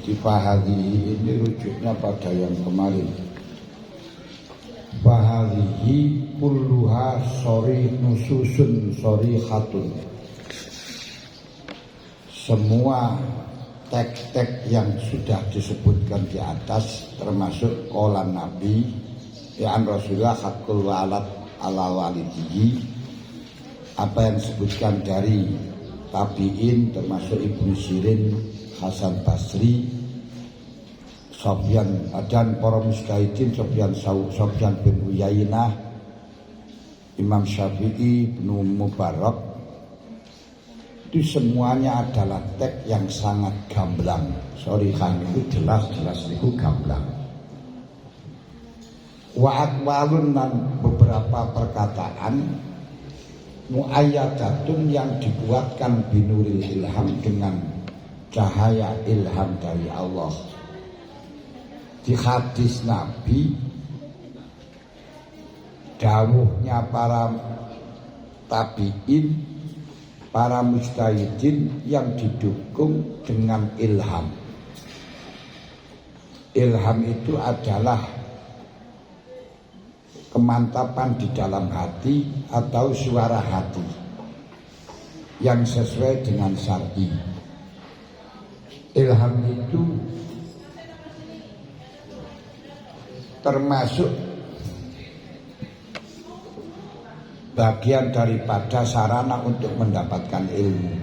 Fahadhihi ini rujuknya pada yang kemarin. Fahadhihi kulluha sori nususun sori khatun. Semua teks-teks yang sudah disebutkan di atas termasuk qalan Nabi ya an Rasulullah hakul walad ala walidihi, apa yang disebutkan dari tabi'in termasuk Ibnu Sirin, Hasan Basri, Sofyan dan para mujtahidin, Sofyan bin Uyainah, Imam Syafi'i, Ibnu Mubarak, itu semuanya adalah teks yang sangat gamblang. Shorihah itu jelas-jelas itu gamblang. Wa aqwalun dan beberapa perkataan muayyadatun yang dibuatkan binuril ilham dengan cahaya ilham dari Allah. Di hadis Nabi, dawuhnya para tabi'in, para mujtahidin yang didukung dengan ilham. Ilham itu adalah kemantapan di dalam hati atau suara hati yang sesuai dengan syar'i. Ilham itu termasuk bagian daripada sarana untuk mendapatkan ilmu.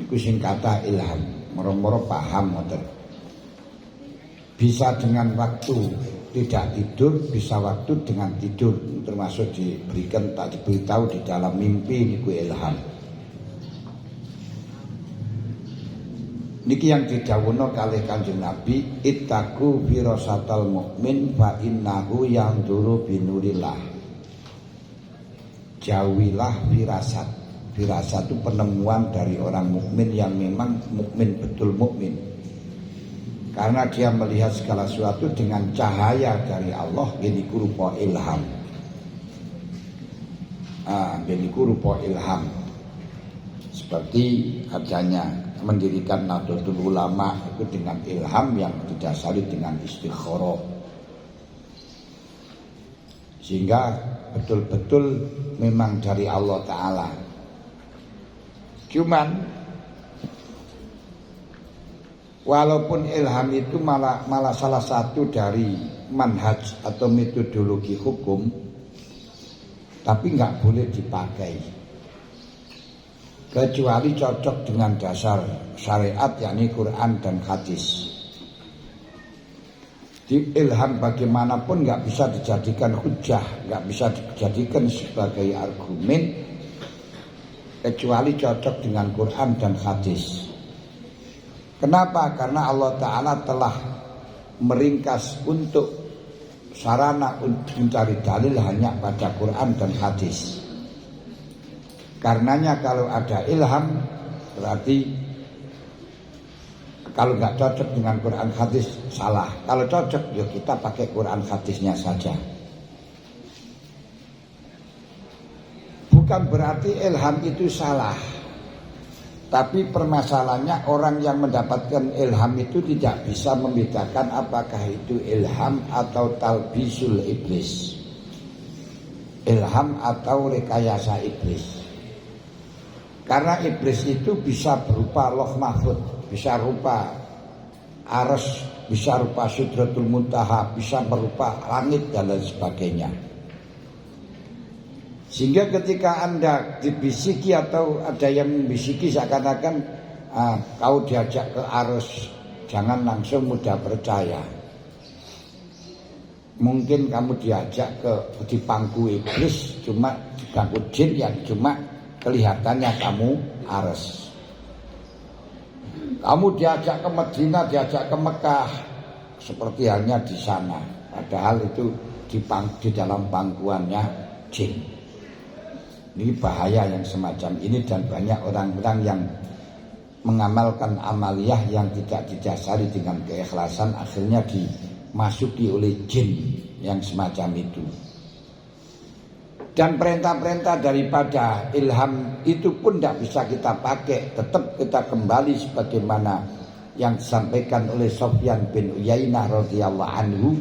Iku sing kata ilham, moro-moro paham ngoten. Bisa dengan waktu tidak tidur, bisa waktu dengan tidur, termasuk diberikan tak diberitahu di dalam mimpi niku ilham. Niki yang didhawuhna kalih Kanjeng Nabi, ittaqu firasatal mukmin fa innahu yanzuru binurillah. Jauhilah firasat. Firasat itu penemuan dari orang mukmin yang memang mukmin betul mukmin. Karena dia melihat segala sesuatu dengan cahaya dari Allah, ini rupa ilham. Ini rupa ilham. Seperti adanya mendirikan Nahdlatul Ulama itu dengan ilham yang didasari dengan istikharah, sehingga betul-betul memang dari Allah Ta'ala. Cuman walaupun ilham itu malah salah satu dari manhaj atau metodologi hukum, tapi nggak boleh dipakai kecuali cocok dengan dasar syariat, yakni Quran dan hadis. Di ilham bagaimanapun nggak bisa dijadikan hujah, nggak bisa dijadikan sebagai argumen kecuali cocok dengan Quran dan hadis. Kenapa? Karena Allah Ta'ala telah meringkas untuk sarana untuk mencari dalil hanya pada Quran dan hadis. Karenanya kalau ada ilham berarti kalau nggak cocok dengan Quran hadis salah. Kalau cocok ya kita pakai Quran hadisnya saja. Bukan berarti ilham itu salah. Tapi permasalahannya orang yang mendapatkan ilham itu tidak bisa membedakan apakah itu ilham atau talbisul iblis, ilham atau rekayasa iblis. Karena iblis itu bisa berupa Lauh Mahfuz, bisa rupa arsy, bisa rupa Sidratul Muntaha, bisa berupa langit dan lain sebagainya. Sehingga ketika Anda dibisiki atau ada yang membisiki seakan-akan kau diajak ke arsy, jangan langsung mudah percaya. Mungkin kamu diajak di pangku iblis, cuma di pangku jin yang cuma kelihatannya kamu arsy. Kamu diajak ke Madinah, diajak ke Mekah, seperti halnya di sana. Padahal itu di dalam pangkuannya jin. Ini bahaya yang semacam ini, dan banyak orang-orang yang mengamalkan amaliyah yang tidak didasari dengan keikhlasan, akhirnya dimasuki oleh jin yang semacam itu. Dan perintah-perintah daripada ilham itu pun tidak bisa kita pakai. Tetap kita kembali sebagaimana yang disampaikan oleh Sufyan bin Uyainah radhiyallahu anhu,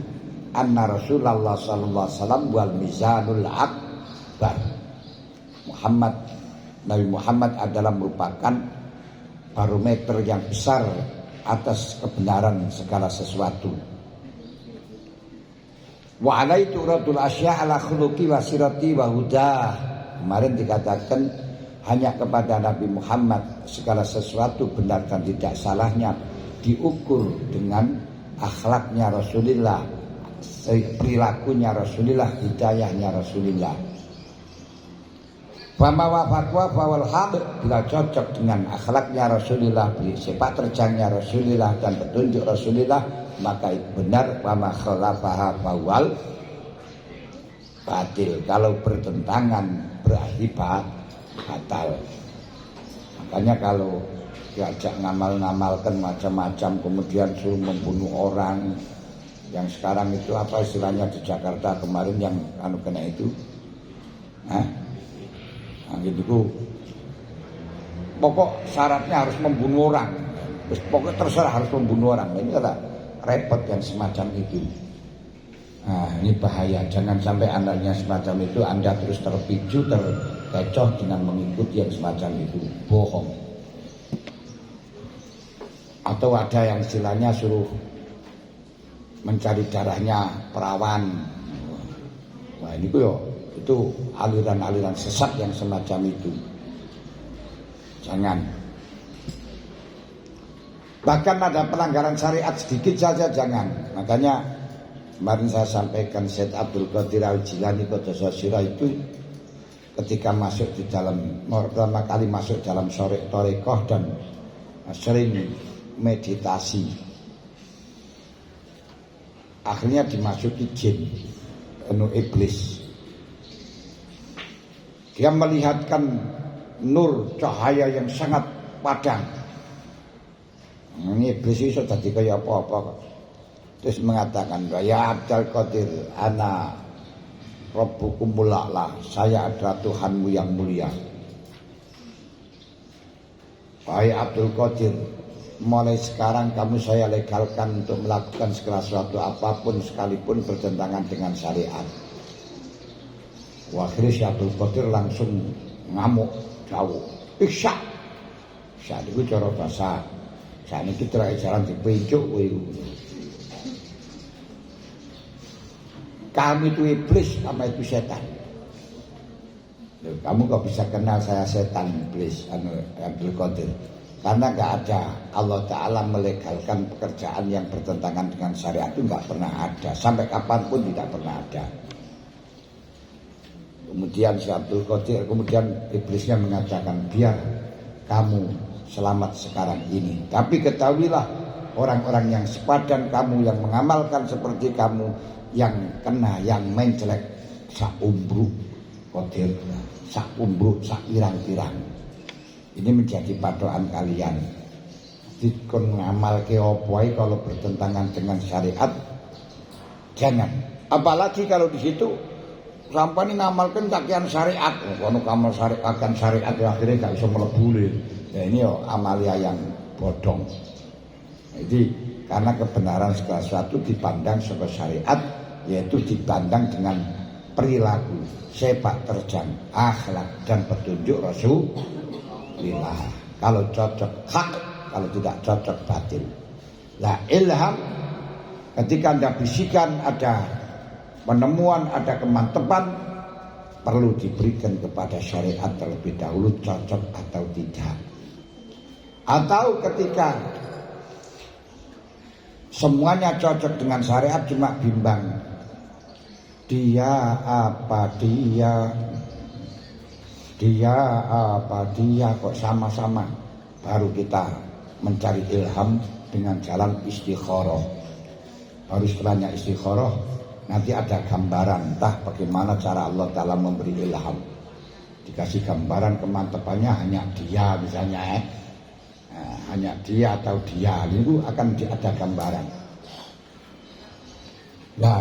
anna Rasulullah sallallahu alaihi wasallam wal mizanul akbar. Nabi Muhammad adalah merupakan barometer yang besar atas kebenaran segala sesuatu. Wa alaitu radul asya ala khuluqi wa sirati wa hudah. Kemarin dikatakan hanya kepada Nabi Muhammad segala sesuatu benar dan tidak salahnya diukur dengan akhlaknya Rasulullah, perilakunya Rasulullah, hidayahnya Rasulullah. Fama wafaqwa fawal haq, bila cocok dengan akhlaknya Rasulullah, sepak terjangnya Rasulullah dan petunjuk Rasulullah, maka itu benar. Fama khalafaha fawal batil, kalau bertentangan berarti batal. Makanya kalau diajak ngamal-ngamalkan macam-macam kemudian suruh membunuh orang, yang sekarang itu apa istilahnya di Jakarta kemarin yang kena itu, gitu. Pokok syaratnya harus membunuh orang. Pokoknya terserah harus membunuh orang. Ini adalah repot yang semacam itu. Nah, ini bahaya. Jangan sampai andanya semacam itu Anda terus terpicu, terkecoh dengan mengikuti yang semacam itu. Bohong. Atau ada yang istilahnya suruh mencari darahnya perawan. Wah, ini itu aliran-aliran sesat yang semacam itu. Jangan. Bahkan ada pelanggaran syariat sedikit saja jangan. Makanya kemarin saya sampaikan Syed Abdul Qadir Al-Jilani Qadasasira itu ketika masuk di dalam, pertama kali masuk dalam syariat Thariqah dan sering meditasi, akhirnya dimasuki jin, penuh iblis. Dia melihatkan nur cahaya yang sangat padang. Ini iblis itu tadi kayak apa-apa. Terus mengatakan, ya Abdul Qadir, ana Rabbukumul A'la, saya adalah Tuhanmu yang mulia. Wahai Abdul Qadir, mulai sekarang kamu saya legalkan untuk melakukan segala sesuatu apapun sekalipun bertentangan dengan syariat. Akhirnya Syekh Abdul Qadir langsung ngamuk jauh. Isya. Isya itu cara bahasa. Saat ini kita jalan di pencuk. Kamu itu iblis, sama itu setan. Kamu kok bisa kenal saya setan iblis, Abdul Qadir? Karena gak ada, Allah Ta'ala melegalkan pekerjaan yang bertentangan dengan syariat itu gak pernah ada. Sampai kapanpun tidak pernah ada. Kemudian Syekh Abdul Qadir, kemudian iblisnya mengatakan, biar kamu selamat sekarang ini, tapi ketahuilah orang-orang yang sepadan kamu, yang mengamalkan seperti kamu, yang kena, yang menjelek sak umbruk Qadir, sak umbruk, sak pirang-pirang. Ini menjadi patokan kalian. Dikon ngamal ke opoi kalau bertentangan dengan syariat, jangan. Apalagi kalau di situ sampai ini ngamalkan kakian syariat, kalau ngamal syariat ya akhirnya gak bisa melebuli. Ya ini amalia yang bodong. Jadi karena kebenaran segala sesuatu dipandang sebagai syariat, yaitu dipandang dengan perilaku, sepak terjang, akhlak dan petunjuk Rasulullah. Kalau cocok hak, kalau tidak cocok batil. Lah ilham, ketika Anda bisikan ada penemuan, ada kemantapan, perlu diberikan kepada syariat terlebih dahulu, cocok atau tidak. Atau ketika semuanya cocok dengan syariat cuma bimbang, dia apa dia apa dia kok sama-sama, baru kita mencari ilham dengan jalan istikharah. Baru setelahnya istikharah nanti ada gambaran entah bagaimana cara Allah Ta'ala memberi ilham. Dikasih gambaran kemantapannya hanya dia misalnya hanya dia atau dia, itu akan ada gambaran. Nah,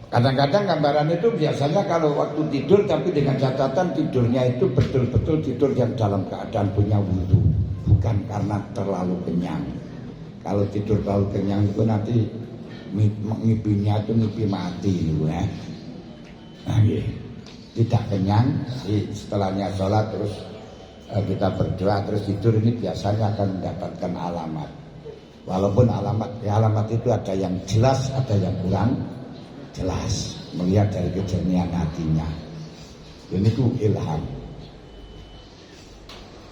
kadang-kadang gambaran itu biasanya kalau waktu tidur, tapi dengan catatan tidurnya itu betul-betul tidur yang dalam keadaan punya wudu, bukan karena terlalu kenyang. Kalau tidur terlalu kenyang itu nanti ngipinya itu ngipi mati ya. Nah, tidak kenyang, setelahnya sholat terus kita berdoa terus tidur, ini biasanya akan mendapatkan alamat. Walaupun alamat itu ada yang jelas, ada yang kurang jelas, melihat dari kejernihan hatinya. Ini itu ilham.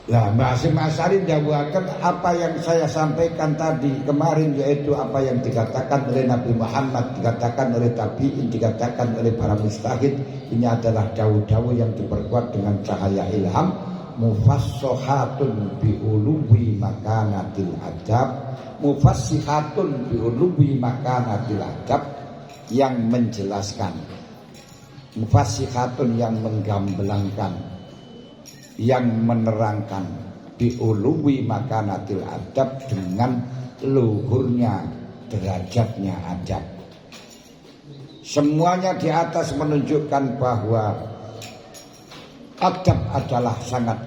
Nah, Mbah Hasyim Asy'ari menjawabkan apa yang saya sampaikan tadi kemarin, yaitu apa yang dikatakan oleh Nabi Muhammad, dikatakan oleh tabi'in, dikatakan oleh para mustahid. Ini adalah dawu-dawu yang diperkuat dengan cahaya ilham, mufassihatun bi uluwi makanatil adab, mufassihatun bi uluwi makanatil adab, yang menjelaskan, mufassihatun yang menggambelangkan, yang menerangkan biuluwi makanatil adab, dengan luhurnya derajatnya adab. Semuanya di atas menunjukkan bahwa adab adalah sangat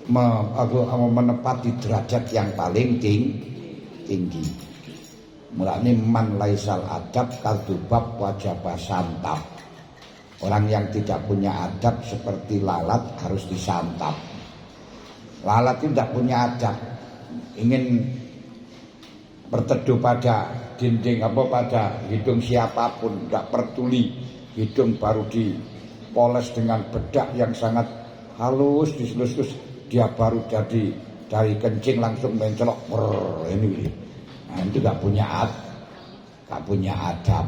menepati derajat yang paling tinggi. Mulane man laisal adab kaldubab wajaba santap. Orang yang tidak punya adab seperti lalat, harus disantap. Lalat itu tidak punya adab, ingin berteduh pada dinding pada hidung siapapun, tidak peduli. Hidung baru dipoles dengan bedak yang sangat halus, diselus-selus, dia baru jadi dari kencing langsung mencelok. Ini, nah, itu tidak punya adab.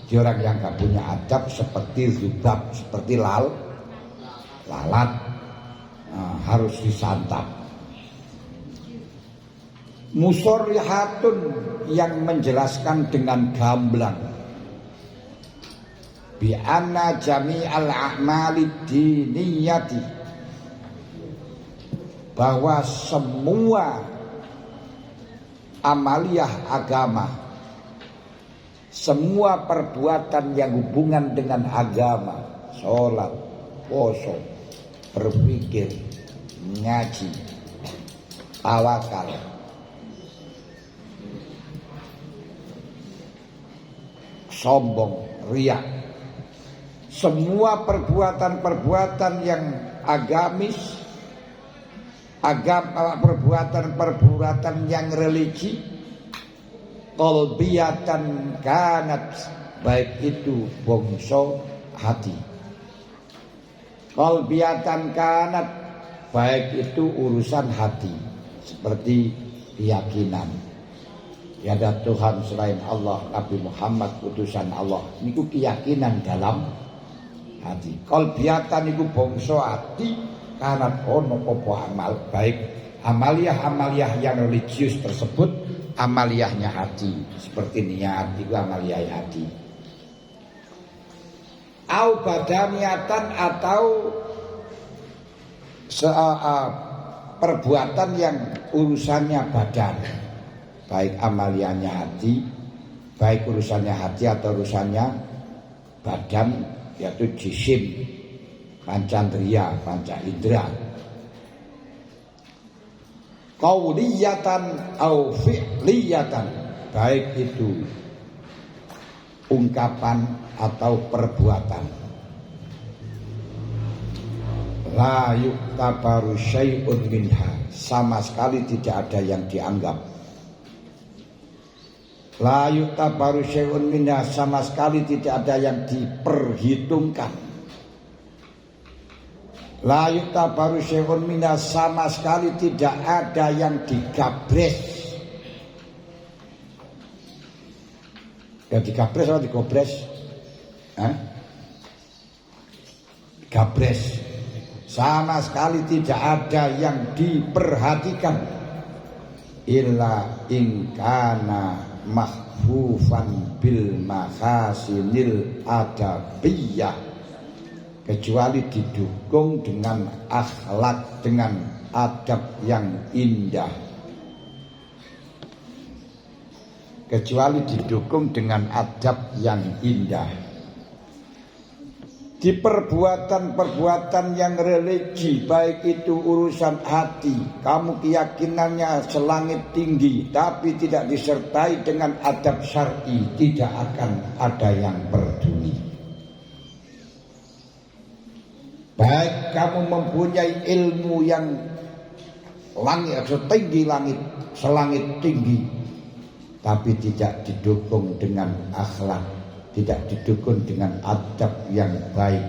Di orang yang gak punya adab seperti zubab, seperti lalat, harus disantap. Musorrihatun yang menjelaskan dengan gamblang, bi anna jami'al a'mali diniyati, bahwa semua amaliyah agama, semua perbuatan yang hubungan dengan agama, sholat, puasa, berpikir, ngaji, tawakal, sombong, riya, semua perbuatan-perbuatan yang agamis, perbuatan-perbuatan yang religi, qalbiyatan kanat, baik itu bongso hati, qalbiyatan kanat, baik itu urusan hati, seperti keyakinan tiada Tuhan selain Allah, Nabi Muhammad utusan Allah, niku keyakinan dalam hati. Qalbiyatan niku bongso hati, kanat ono apa amal, baik amaliyah yang religius tersebut, amaliyahnya hati, seperti niat itu amaliyah hati. Au badaniatan, atau perbuatan yang urusannya badan, baik amaliyahnya hati, baik urusannya hati atau urusannya badan, yaitu jisim, pancandriya, panca indera. Qauliyatan au fi'liyatan, baik itu ungkapan atau perbuatan. La yuktabaru syai'un minha, sama sekali tidak ada yang dianggap. La yuktabaru syai'un minha, sama sekali tidak ada yang diperhitungkan. La yuktabaru syai'un minha, sama sekali tidak ada yang digabres. Ya digabres atau digobres? Gabres. Sama sekali tidak ada yang diperhatikan. Illa ingkana mahfufan bil mahasinil adabiyah, kecuali didukung dengan akhlak, dengan adab yang indah. Kecuali didukung dengan adab yang indah. di perbuatan-perbuatan yang religi, baik itu urusan hati, kamu keyakinannya selangit tinggi tapi tidak disertai dengan adab syar'i, tidak akan ada yang peduli. Baik kamu mempunyai ilmu yang langit setinggi langit, selangit tinggi, tapi tidak didukung dengan akhlak, tidak didukung dengan adab yang baik,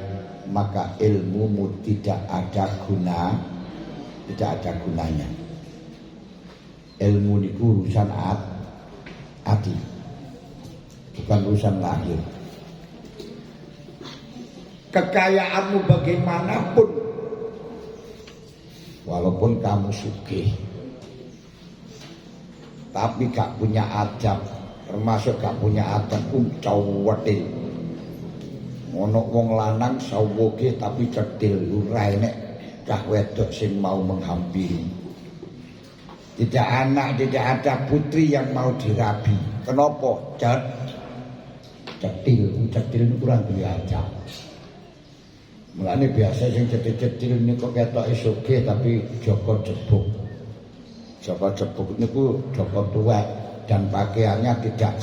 maka ilmumu tidak ada gunanya. Ilmu niku urusan hati, bukan urusan lahir. Kekayaanmu bagaimanapun, walaupun kamu sugih, tapi gak punya adab, termasuk gak punya adab cowete. Ono wong lanang sawoge tapi cetil, ora enek cah wedok sing mau menghampiri. Tidak anak, tidak ada putri yang mau dirabi. Kenapa? Cetil itu kurang duwe adab. Mulane biasa sing cetil-cetil niku ketoke sugih tapi Joko jebuk. Joko jebuk niku Joko tuwek dan pakaiannya tidak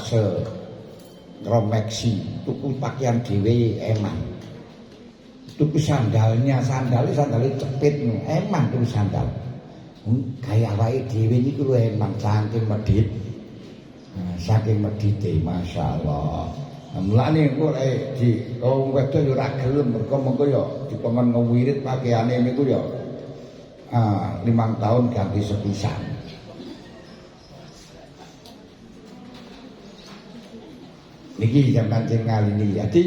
ngromeksi, tuku pakaian dhewe eman. Tuku sandalnya cepit eman tuku sandal. Kaya awake dhewe niku lho eman saking medhit. Saking medhite masyaallah. Mulane engko di wong wedok yo ora gelem mergo mengko yo dikon ngewirit pakaiane niku yo 5 tahun ganti sepisan. Niki zaman sing ngalini. Jadi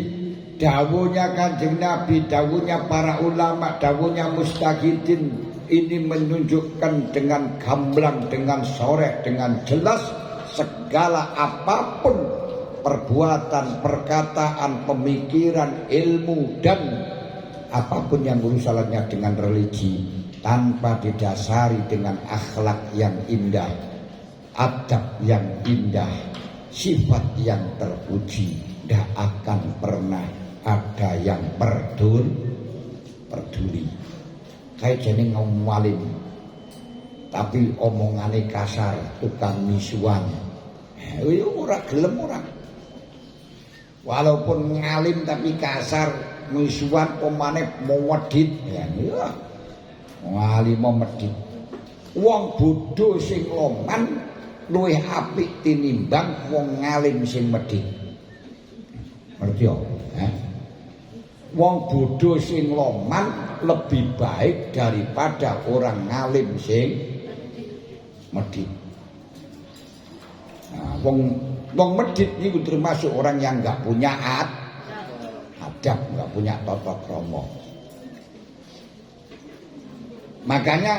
dawuhnya Kanjeng Nabi, dawuhnya para ulama, dawuhnya mustahidin ini menunjukkan dengan gamblang, dengan soreh, dengan jelas segala apapun perbuatan, perkataan, pemikiran, ilmu dan apapun yang urusannya dengan religi tanpa didasari dengan akhlak yang indah, adab yang indah, sifat yang terpuji, tidak akan pernah ada yang peduli. Kayak jeneng ngomong walim, tapi omongane kasar, tukang misuan, ora gelem ora. Walaupun ngalim tapi kasar, misuan omane medhit, ya ngalim medhit. Wong bodho sing loman luwih apik tinimbang wong ngalim sing medhit. Ngerti ya? Wong bodho sing loman lebih baik daripada orang ngalim sing medhit. Nah, wong medhit niku termasuk orang yang enggak punya adab, enggak punya tata krama. Makanya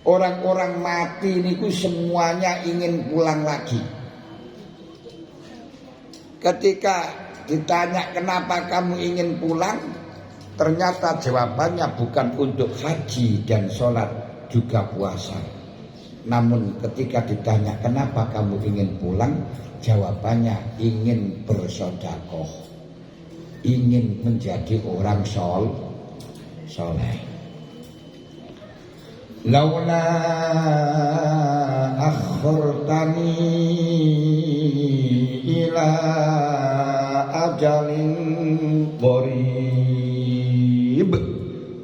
orang-orang mati niku semuanya ingin pulang lagi. Ketika ditanya kenapa kamu ingin pulang, ternyata jawabannya bukan untuk haji dan sholat juga puasa. Namun ketika ditanya kenapa kamu ingin pulang, jawabannya ingin bersedekah, ingin menjadi orang soleh. Laula akhirtani ila ajalin qarib.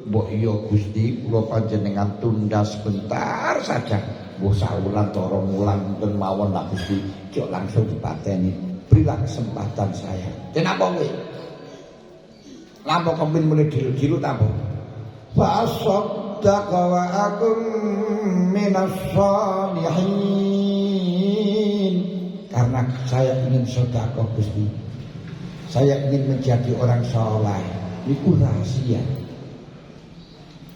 Mbok iya Gusti, kula panjenengan tunda sebentar saja. Mbok saulan ta rong wulan mboten mawon lah Gusti, cok langsung dipateni. Berilah kesempatan saya. Kenapa kowe? Lampau kepin mulai dilu-dilu ta apa? Fasaddaqa wa akum minas shalihin. Karena saya ingin sedekah Gusti. Saya ingin menjadi orang saleh. Itu rahasia.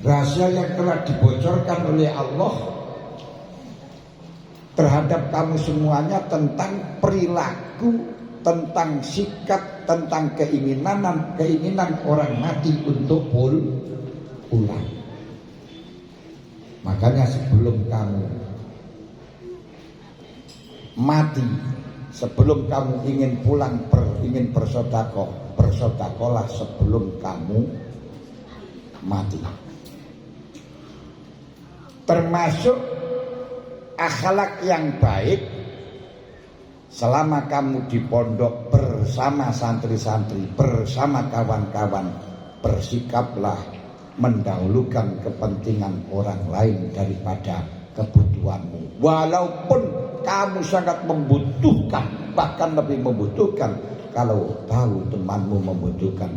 Rahasia yang telah dibocorkan oleh Allah terhadap kamu semuanya tentang perilaku, tentang sikap, tentang keinginan orang mati untuk pulang. Makanya sebelum kamu mati, sebelum kamu ingin pulang, ingin bersedekah, bersedekahlah sebelum kamu mati. Termasuk akhlak yang baik selama kamu di pondok bersama santri-santri, bersama kawan-kawan, bersikaplah mendahulukan kepentingan orang lain daripada kebutuhanmu. Walaupun kamu sangat membutuhkan, bahkan lebih membutuhkan, kalau tahu temanmu membutuhkan,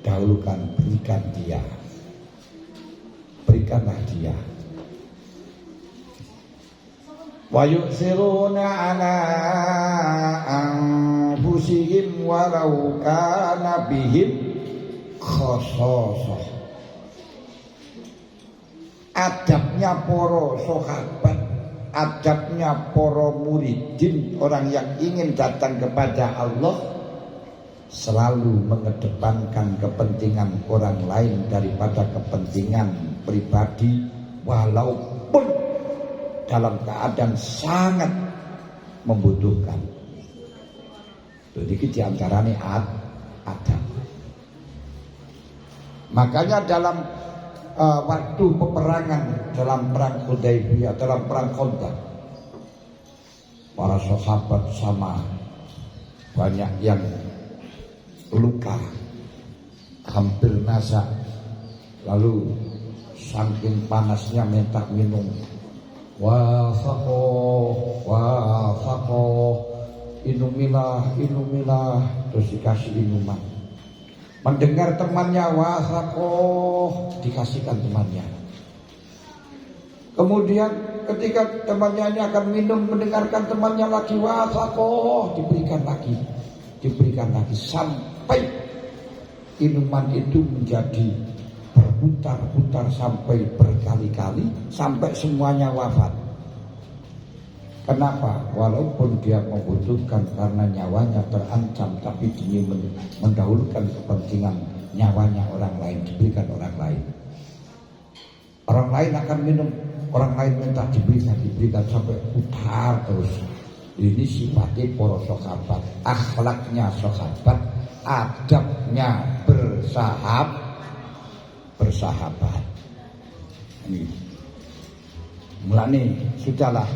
dahulukan, berikan dia. Berikanlah dia. Wa yu'thiruna ala anfusihim walau kana bihim khasasah. Adabnya para sahabat, adabnya para muridin, orang yang ingin datang kepada Allah, selalu mengedepankan kepentingan orang lain daripada kepentingan pribadi, walaupun dalam keadaan sangat membutuhkan. Jadi diantaranya adab. Makanya dalam waktu peperangan, dalam perang Hudaybiyah, dalam perang Khandaq, para sahabat sama banyak yang luka, hampir nasak, lalu saking panasnya minta minum. Wafaqoh, inumilah, terus dikasih minuman. Mendengar temannya wafaqoh, dikasihkan temannya. Kemudian ketika temannya akan minum, mendengarkan temannya lagi wafaqoh, diberikan lagi sampai minuman itu menjadi berputar-putar sampai berkali-kali, sampai semuanya wafat. Kenapa? Walaupun dia membutuhkan karena nyawanya terancam, tapi demi mendahulukan kepentingan nyawanya orang lain, diberikan orang lain. Orang lain akan minum, orang lain minta diberikan sampai putar terus. Ini sifatnya para sahabat, akhlaknya sahabat, adabnya bersahabat. Ini mulane sudahlah,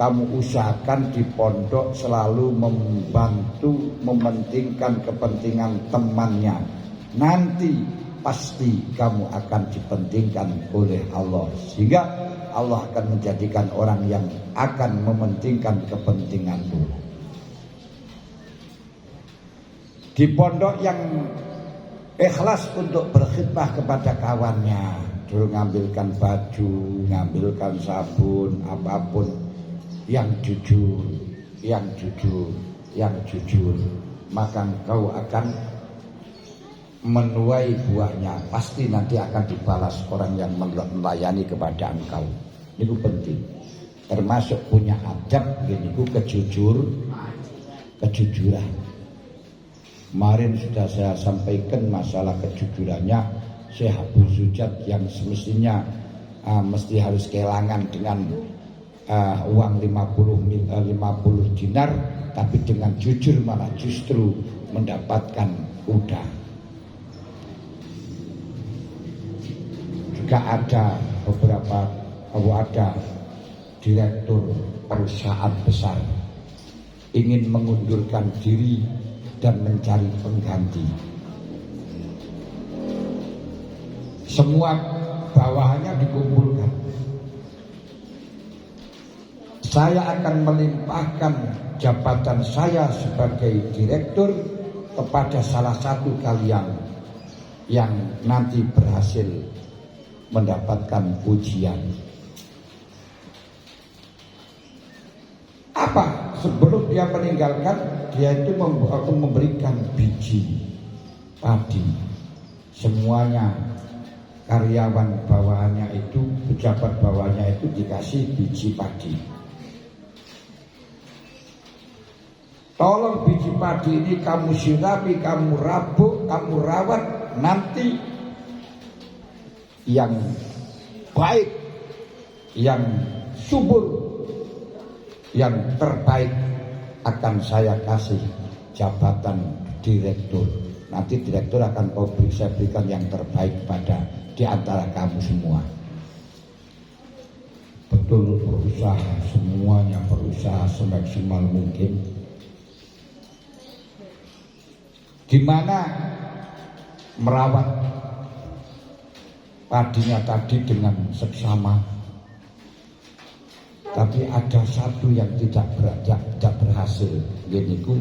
kamu usahakan di pondok selalu membantu, mementingkan kepentingan temannya. Nanti pasti kamu akan dipentingkan oleh Allah, sehingga Allah akan menjadikan orang yang akan mementingkan kepentinganmu. Di pondok yang ikhlas untuk berkhidmah kepada kawannya, dulu ngambilkan baju, ngambilkan sabun, apapun, yang jujur, maka engkau akan menuai buahnya. Pasti nanti akan dibalas orang yang melayani kepada engkau. Itu penting. Termasuk punya adab, itu kejujuran. Kemarin sudah saya sampaikan masalah kejujurannya Syekh Abu Zujad yang semestinya mesti harus kehilangan dengan uang 50 dinar, tapi dengan jujur malah justru mendapatkan kuda. Juga ada beberapa direktur perusahaan besar ingin mengundurkan diri dan mencari pengganti. Semua bawahannya dikumpulkan. Saya akan melimpahkan jabatan saya sebagai direktur kepada salah satu kalian yang nanti berhasil mendapatkan pujian. Apa? Sebelum dia meninggalkan, dia itu memberikan biji padi. Semuanya karyawan bawahannya itu, pejabat bawahannya itu dikasih biji padi. Tolong biji padi ini kamu sirami, kamu rabuk, kamu rawat, nanti yang baik, yang subur, yang terbaik akan saya kasih jabatan direktur. Nanti direktur akan saya berikan yang terbaik pada di antara kamu semua. Betul, berusaha, semuanya berusaha semaksimal mungkin. Gimana merawat padinya tadi dengan seksama. Tapi ada satu yang tidak berhasil, yaitu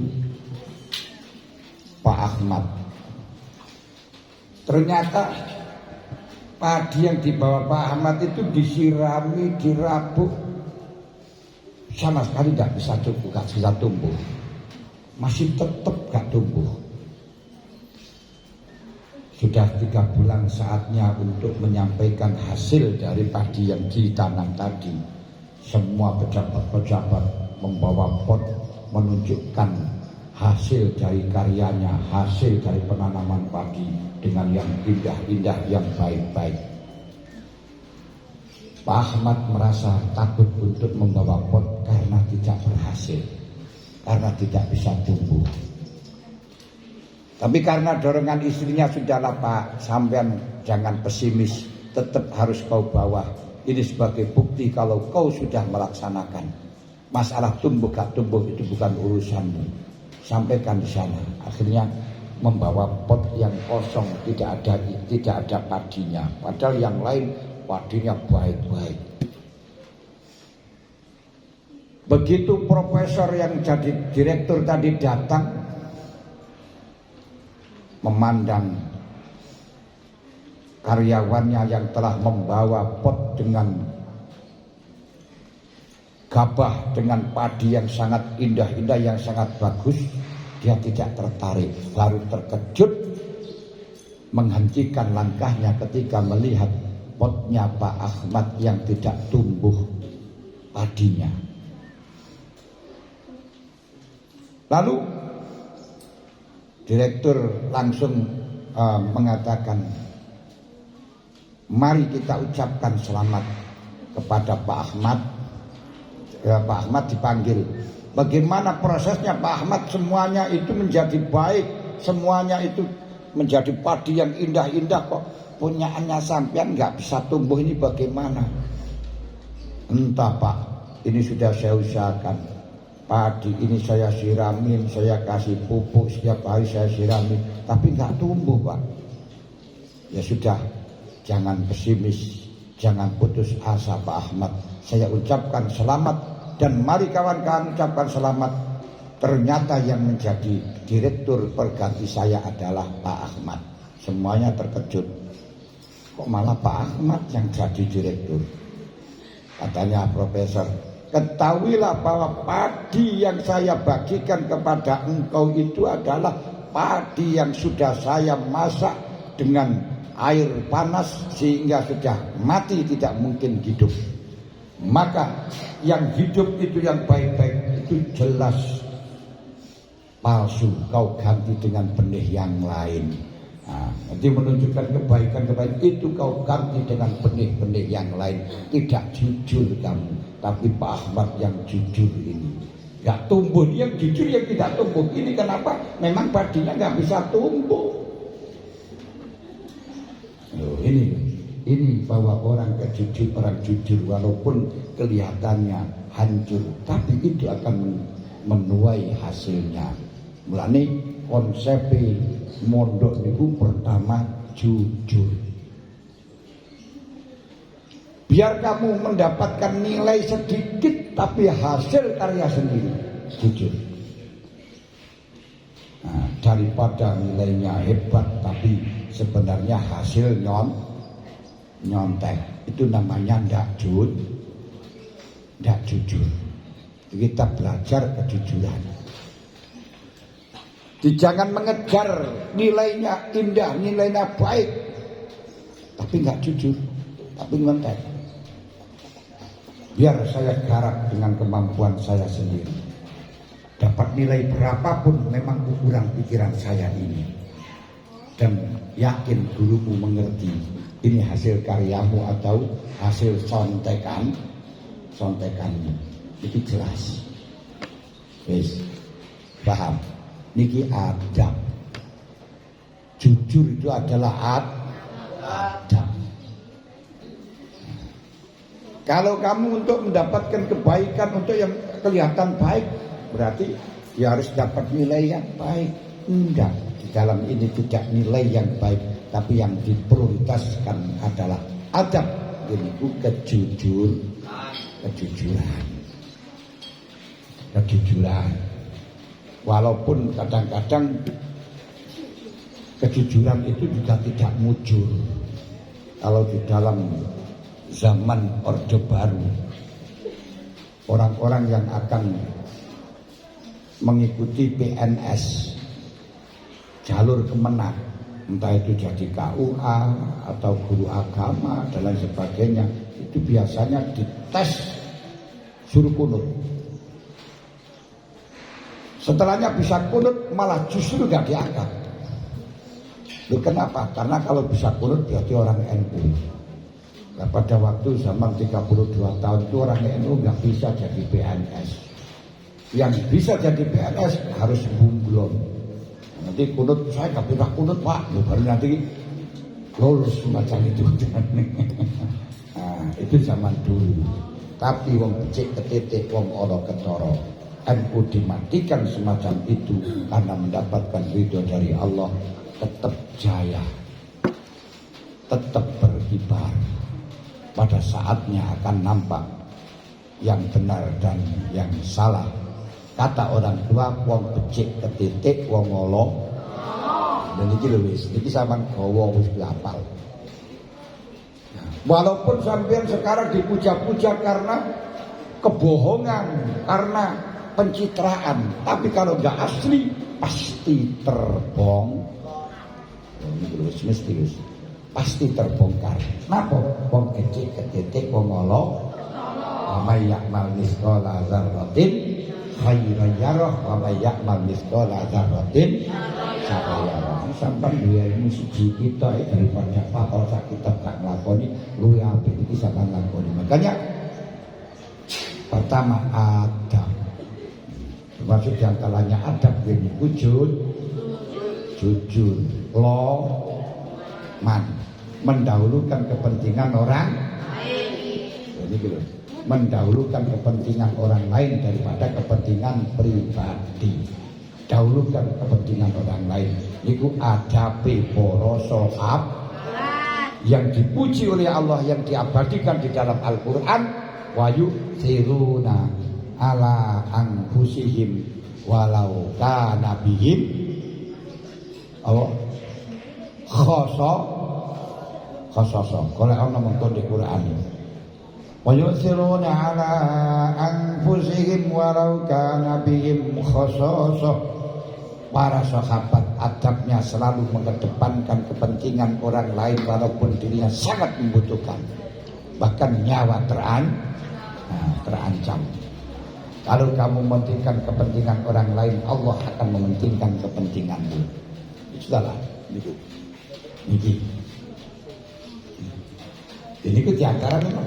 Pak Ahmad. Ternyata padi yang dibawa Pak Ahmad itu disirami, dirabuk, sama sekali tidak bisa tumbuh, masih tetap gak tumbuh. Sudah 3 bulan saatnya untuk menyampaikan hasil dari padi yang ditanam tadi. Semua pejabat-pejabat membawa pot menunjukkan hasil dari karyanya, hasil dari penanaman padi dengan yang indah-indah, yang baik-baik. Pak Ahmad merasa takut untuk membawa pot karena tidak berhasil, karena tidak bisa tumbuh. Tapi karena dorongan istrinya, sudahlah Pak, sampean jangan pesimis, tetap harus kau bawa. Ini sebagai bukti kalau kau sudah melaksanakan. Masalah tumbuh gak tumbuh itu bukan urusanmu. Sampaikan di sana. Akhirnya membawa pot yang kosong, tidak ada padinya. Padahal yang lain padinya baik-baik. Begitu profesor yang jadi direktur tadi datang, memandang karyawannya yang telah membawa pot dengan gabah, dengan padi yang sangat indah-indah, yang sangat bagus, dia tidak tertarik, baru terkejut menghentikan langkahnya ketika melihat potnya Pak Ahmad yang tidak tumbuh padinya. Lalu direktur langsung mengatakan, mari kita ucapkan selamat kepada Pak Ahmad. Pak Ahmad dipanggil. Bagaimana prosesnya Pak Ahmad? Semuanya itu menjadi baik, semuanya itu menjadi padi yang indah-indah, kok punyaannya sampean nggak bisa tumbuh, ini bagaimana? Entah Pak, ini sudah saya usahakan. Padi ini saya siramin, saya kasih pupuk setiap hari, saya siramin, tapi nggak tumbuh Pak. Ya sudah, jangan pesimis, jangan putus asa Pak Ahmad. Saya ucapkan selamat, dan mari kawan-kawan ucapkan selamat. Ternyata yang menjadi direktur pengganti saya adalah Pak Ahmad. Semuanya terkejut. Kok malah Pak Ahmad yang jadi direktur? Katanya profesor, ketahuilah bahwa padi yang saya bagikan kepada engkau itu adalah padi yang sudah saya masak dengan air panas sehingga sudah mati, tidak mungkin hidup. Maka yang hidup itu, yang baik-baik itu jelas palsu, kau ganti dengan benih yang lain. Jadi menunjukkan kebaikan-kebaikan itu kau ganti dengan benih-benih yang lain. Tidak jujur kamu, tapi Pak Ahmad yang jujur ini. Gak tumbuh, yang jujur yang tidak tumbuh. Ini kenapa? Memang padinya gak bisa tumbuh. Loh, ini bahwa orang jujur walaupun kelihatannya hancur, tapi itu akan menuai hasilnya. Mulane konsep mondok niku pertama jujur. Biar kamu mendapatkan nilai sedikit tapi hasil karya sendiri, jujur. Daripada nilainya hebat tapi sebenarnya hasil nyontek, itu namanya ndak jujur. Kita belajar kejujuran. Jangan mengejar nilainya indah, nilainya baik, tapi nggak jujur, tapi nyontek. Biar saya garap dengan kemampuan saya sendiri. Dapat nilai berapapun memang ukuran pikiran saya ini. Dan yakin gurumu mengerti ini hasil karyamu atau hasil sontekanmu. Itu jelas. Wis, paham? Niki adab. Jujur itu adalah adab. Kalau kamu untuk mendapatkan kebaikan, untuk yang kelihatan baik, berarti dia harus dapat nilai yang baik. Enggak, di dalam ini tidak nilai yang baik, tapi yang diprioritaskan adalah adab. Ini kejujuran. Walaupun kadang-kadang kejujuran itu juga tidak mujur. Kalau di dalam zaman Orde Baru, orang-orang yang akan mengikuti PNS jalur kemenang, entah itu jadi KUA atau guru agama dan lain sebagainya, itu biasanya dites suruh kunut. Setelahnya bisa kunut malah justru gak diangkat. Loh, kenapa? Karena kalau bisa kunut berarti orang NU. Nah, pada waktu zaman 32 tahun itu orang NU nggak bisa jadi PNS. Yang bisa jadi PNS harus bunglon. Nanti kunut, saya nggak bisa kunut Pak, baru nanti lulus semacam itu. Nah, itu zaman dulu. Tapi wong becik ketitik, wong ora ketara. NU dimatikan semacam itu karena mendapatkan ridho dari Allah, tetap jaya, tetap berkibar. Pada saatnya akan nampak yang benar dan yang salah. Kata orang tua, wong becik ketitik, wong ngolo. Dan iki lho wis, iki sampean gawa wis hafal. Walaupun sampean sekarang dipuja-puja karena kebohongan, karena pencitraan, tapi kalau nggak asli pasti terbong. Ini mesti pasti terbongkar. Kenapa? Wong kecil ketitik, wong ngolo. Wa may ya'mal mithqala dzarratin khairan yarah, wa may ya'mal mithqala dzarratin syarran yarah. Sampai duwe ilmu siji kita daripada apa sak kita gak nglakoni, luwih apik iki sampean lakoni. Makanya pertama adab. Termasuk diantaranya adab ini wujud jujur, mendahulukan kepentingan orang lain. Jadi gitu. Mendahulukan kepentingan orang lain daripada kepentingan pribadi. Dahulukan kepentingan orang lain. Itu adabe para sahabat yang dipuji oleh Allah, yang diabadikan di dalam Al-Qur'an, wa yusiruna ala anfusihim walau kana bihim khososo. Kalau ana mengko di Quran. Wa yusiruna ala anfusihim walau kana bihim khososo. Para sahabat adabnya selalu mengedepankan kepentingan orang lain walaupun dirinya sangat membutuhkan. Bahkan nyawa terancam. Kalau kamu mementingkan kepentingan orang lain, Allah akan mementingkan kepentinganmu. Sudahlah, itu. Ini diantara memang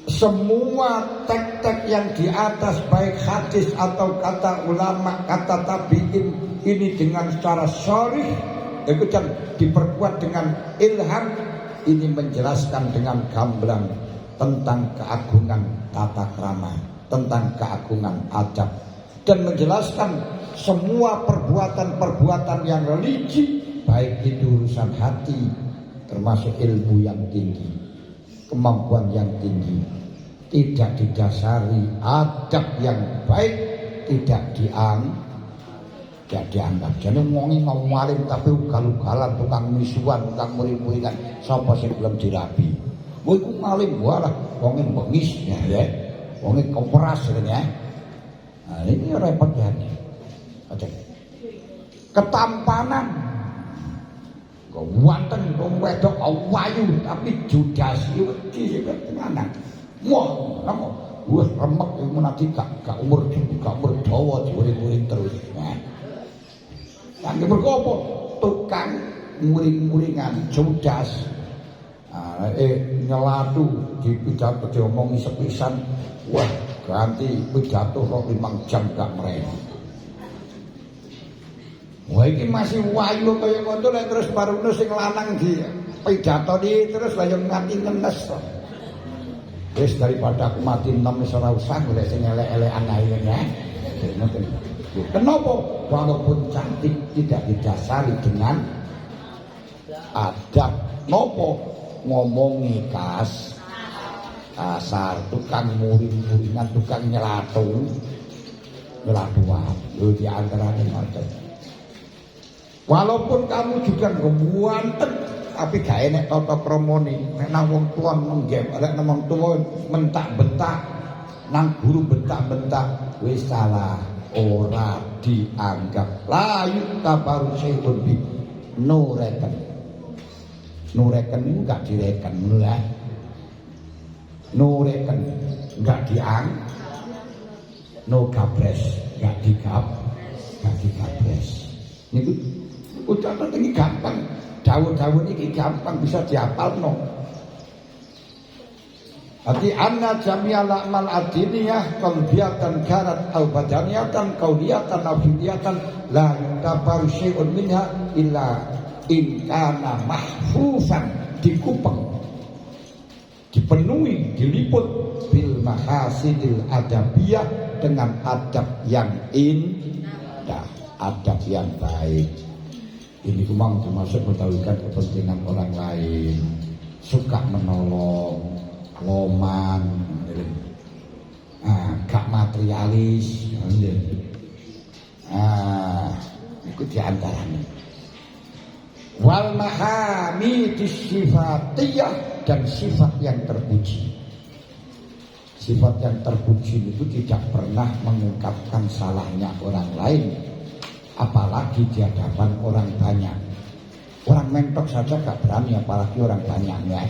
semua tek-tek yang di atas, baik hadis atau kata ulama, kata tabi'in, ini dengan secara sharih itu diperkuat dengan ilham, ini menjelaskan dengan gamblang tentang keagungan tata krama, tentang keagungan adab, dan menjelaskan semua perbuatan-perbuatan yang religi, baik itu urusan hati, termasuk ilmu yang tinggi, kemampuan yang tinggi, tidak didasari adab yang baik, tidak dianggap. Jadi wong ngalim tapi ugal-ugalan, tukang misuan, tukang muri-murikan, sapa sing belum dirabi. Kowe iku ngalim walah wong bengis ya. Wong keperas ya. Nah, ini repot ya. Ketampanan, ganteng, wedok ayu tapi judas iki tenan. Wah, napa? Wah, remek iku nanti gak umur dawa diuring-uring terus. Nah. Kan berkopo tukang muring-muringan judas. Nyelatu di pidato diomongi sepisan, wah ganti pidato kok 5 jam gak merem. Wah iki masih wayu kaya ngono lek terus barono sing lanang di pidatoni terus lha yo nganti nenes to. Wis daripada aku mati enom wis ora usah golek sing elek-elekan ae ya. Kenapa? Walaupun cantik tidak didasari dengan adab. Nopo ngomongi kasar, tukang muring-muringan, tukang nyelatuan lu di antaranya ngoten. Walaupun kamu juga ngebuanten tapi gak enek tata kramane. Nek nang wong tuwa menggem, nek nang wong tuwa mentak-bentak, nang guru bentak-bentak wis salah, ora dianggap layu tabaru syai'un bi nureken. Nureken itu enggak direken ya. Nureken enggak dianggap. No gabres, enggak digabres. Niku ucapan ini gampang. Dawuh-dawuh ini gampang bisa dihafalno. Arti anna jami'al a'mal ad-diniyah qalbiyatan kanat aw badaniyatan qauliyatan aw fi'liyatan la yutabaru syai'un minha illa in kana mahfufan, dikupeng, dipenuhi, diliput bil mahasinil adabiyah, dengan adab yang indah, adab yang baik. Ini kumang termasuk mendahulukan kepentingan orang lain, suka menolong, loman, gak materialis, itu diantaranya. Wal mahamidis sifatiyah, dan sifat yang terpuji. Sifat yang terpuji itu tidak pernah mengungkapkan salahnya orang lain, apalagi di hadapan orang banyak. Orang mentok saja gak berani, apalagi orang banyaknya.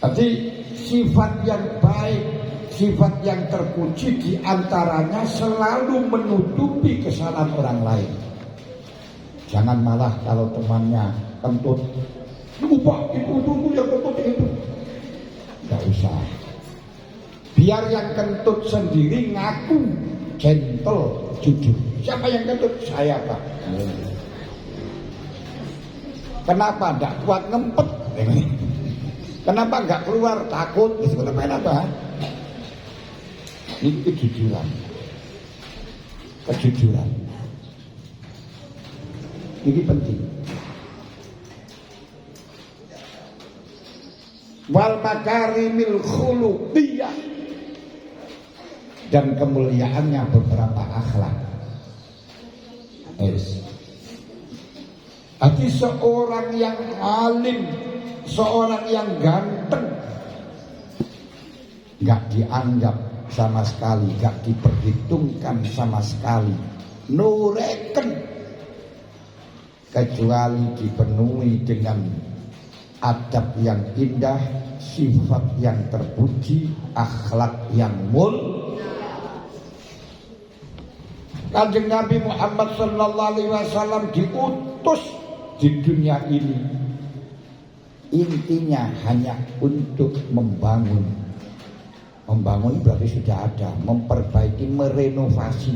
Jadi sifat yang baik, sifat yang terpuji diantaranya selalu menutupi kesalahan orang lain. Jangan malah kalau temannya kentut, lupa itu yang kentut itu. Gak usah. Biar yang kentut sendiri ngaku gentle, jujur. Siapa yang kentut? Saya, Pak. Kenapa tidak kuat ngempet? Kenapa nggak keluar? Takut. Kenapa? Ini kejujuran. Kejujuran. Ini penting. Wal makarimil khuluqiyah, dan kemuliaannya beberapa akhlak. Jadi seorang yang alim, seorang yang ganteng, gak dianggap sama sekali, gak diperhitungkan sama sekali, nureken, kecuali dipenuhi dengan adab yang indah, sifat yang terpuji, akhlak yang mulia. Kanjeng Nabi Muhammad sallallahu alaihi wasallam diutus di dunia ini intinya hanya untuk membangun. Membangun berarti sudah ada, memperbaiki, merenovasi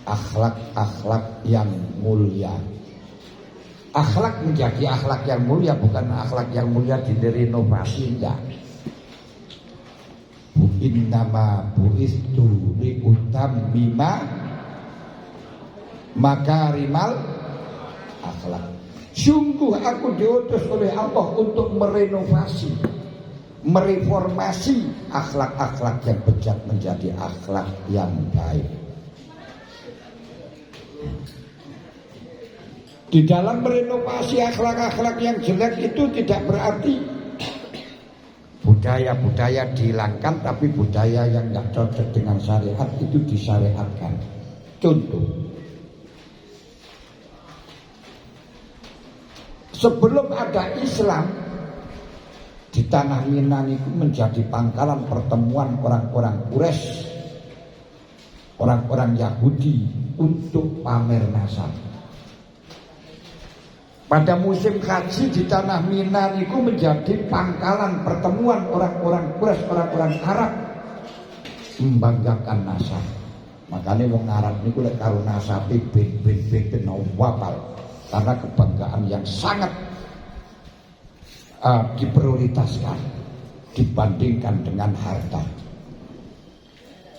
akhlak-akhlak yang mulia. Akhlak menjadi akhlak yang mulia, bukan akhlak yang mulia direnovasi, enggak. Innama bu'istu liutammima makarimal akhlak. Sungguh aku diutus oleh Allah untuk merenovasi, mereformasi akhlak-akhlak yang bejat menjadi akhlak yang baik. Di dalam merenovasi akhlak-akhlak yang jelek itu tidak berarti budaya-budaya dihilangkan, tapi budaya yang tidak cocok dengan syariat itu disyariatkan. Contoh, sebelum ada Islam, di tanah Minang itu menjadi pangkalan pertemuan orang-orang Quraisy, orang-orang Yahudi untuk pamer nasab. Pada musim haji di tanah Mina itu menjadi pangkalan pertemuan orang-orang Quraisy, orang-orang Arab membanggakan nasab. Makanya wong Arab niku lek karo nasabe ben wapal karena kebanggaan yang sangat diprioritaskan dibandingkan dengan harta.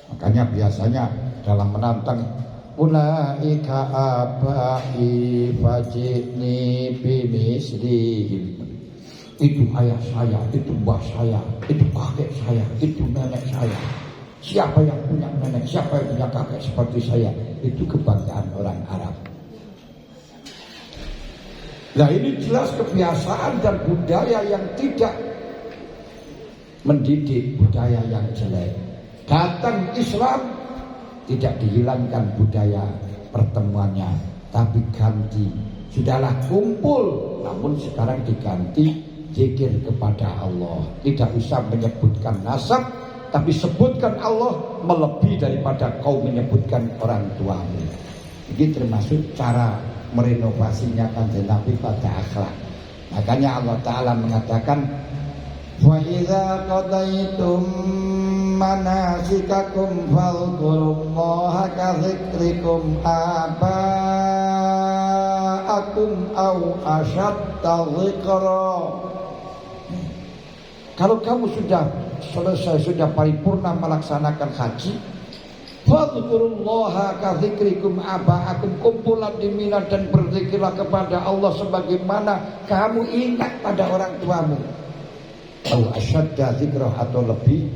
Makanya biasanya dalam menantang ulaika abai fajini bimislihim, itu ayah saya, itu mbah saya, itu kakek saya, itu nenek saya. Siapa yang punya nenek, siapa yang punya kakek seperti saya, itu kebanggaan orang Arab. Nah ini jelas kebiasaan dan budaya yang tidak mendidik, budaya yang jelek. Datang Islam tidak dihilangkan budaya pertemuannya, tapi ganti. Sudahlah kumpul, namun sekarang diganti zikir kepada Allah. Tidak usah menyebutkan nasab, tapi sebutkan Allah melebihi daripada kau menyebutkan orang tuamu. Ini termasuk cara merenovasinya Kanjeng Nabi pada akhlak. Makanya Allah Ta'ala mengatakan wa idza qadaitum manasikakum fadhkurullaha ka dzikrikum aba'akum aw ashadda dzikra. Kalau kamu sudah selesai, sudah paripurna melaksanakan haji, fadhkurullaha ka dzikrikum aba'akum, kumpulan di Mina dan berzikirlah kepada Allah sebagaimana kamu ingat pada orang tuamu. Au asyadda dzikrah, atau lebih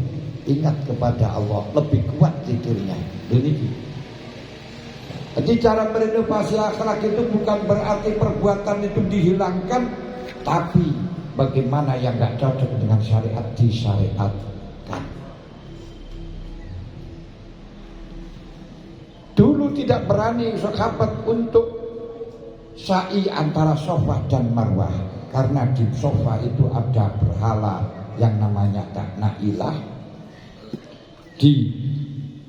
ingat kepada Allah, lebih kuat zikirnya. Ini. Jadi cara merenovasi akhlak itu bukan berarti perbuatan itu dihilangkan, tapi bagaimana yang gak cocok dengan syariat disyariatkan. Dulu tidak berani sahabat untuk sa'i antara Safa dan Marwah, karena di Safa itu ada berhala yang namanya Na'ilah. Di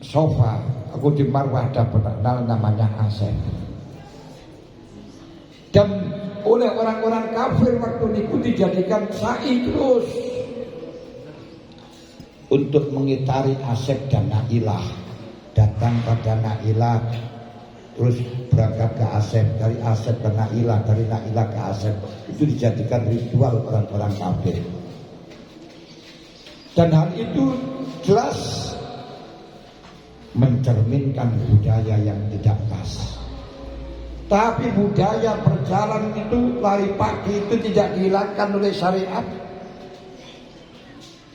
Safa, aku di Marwah ada berhala namanya Asef. Dan oleh orang-orang kafir waktu itu dijadikan sa'i terus untuk mengitari Asef dan Na'ilah. Datang pada Na'ilah, terus berangkat ke Asef, dari Asef ke Na'ilah, dari Na'ilah ke Asef. Itu dijadikan ritual orang-orang kafir. Dan hal itu jelas mencerminkan budaya yang tidak pas. Tapi budaya berjalan itu, lari pagi itu tidak dihilangkan oleh syariat,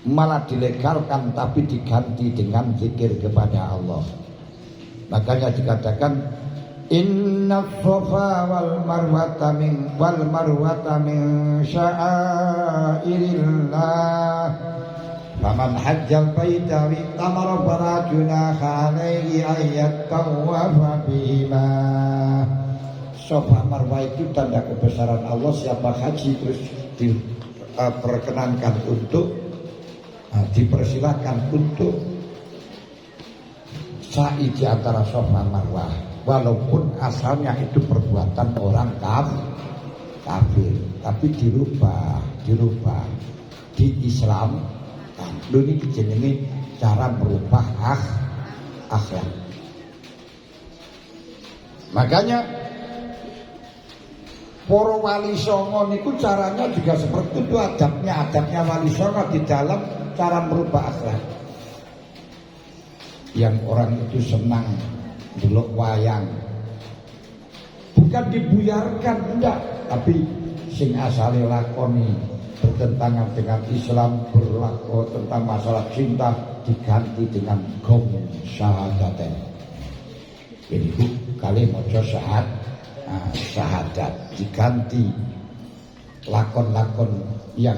malah dilegalkan, tapi diganti dengan zikir kepada Allah. Makanya dikatakan inna Safa wal marwata min sya'airillah, faman hajjal baita wa tamara fala junaha alaihi ayat tawafa bihima. Safa Marwah itu tanda kebesaran Allah. Siapa haji terus diperkenankan untuk dipersilakan untuk sa'i di antara Safa Marwah, walaupun asalnya itu perbuatan orang kafir, tapi dirubah di Islam. Ini jenenge cara merubah akhlak. Makanya para wali songo niku caranya juga seperti itu, adabnya wali songo di dalam cara merubah akhlak. Yang orang itu senang delok wayang, bukan dibuyarkan, enggak, tapi sing asale lakoni bertentangan dengan Islam, berlaku tentang masalah cinta, diganti dengan gom syahadaten. Ini kali mojo syahadat, diganti lakon-lakon yang